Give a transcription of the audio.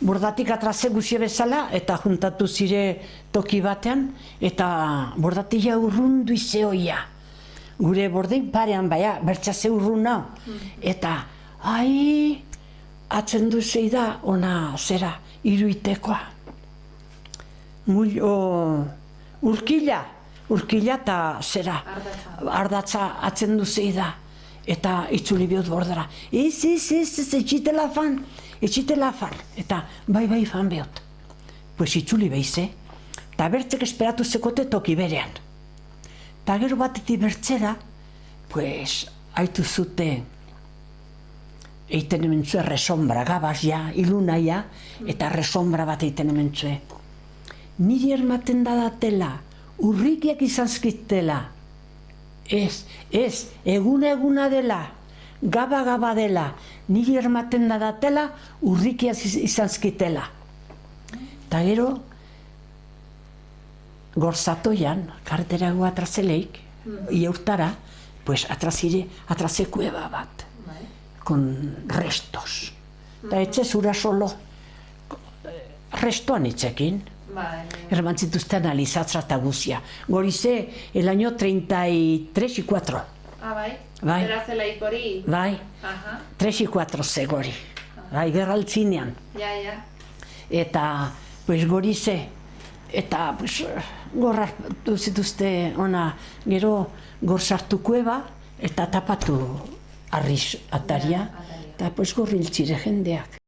bordatik atraze guzie bezala, eta juntatu zire toki batean, eta bordatia urrundu izeoia. Gure bordein parean, baina, bertxase urruna. Eta, atzen duzei da, ona, zera, iruitekoa. Urkila eta zera, ardatza atzen duzei da. Eta itzuli bihot bordara. Etxitela fan. Eta bai fan behot. Pues itzuli behize. Eta bertzek esperatu zekote toki berean. Eta gero batetik bertzera, pues, haitu zute eiten ementzue resombra, gabazia, ilunaia, eta resombra bat eiten ementzue. Niri ermaten dadatela, urrikiak izanzkitela, ez, eguna dela, gaba dela, niri ermaten dadatela, urrikiak izanzkitela. Eta gero, gorzatoian, karterago atrazeleik, iaurtara, pues atraze kueba bat, con restos. Eta etxe zura solo, restoan itzekin. Ermantzituzte analizatza eta guzia. Gorize, el año 33 y 4. Bai? Bai. Berazelaik hori? Bai. 3 y 4 ze gori. Bai, gerraltzinean. Ja. Eta, pues, gorize, eta, pues, gorra zituzte ona, gero gorzartu kueba, eta tapatu arriz ataria, eta, pues, gorriltzire jendeak.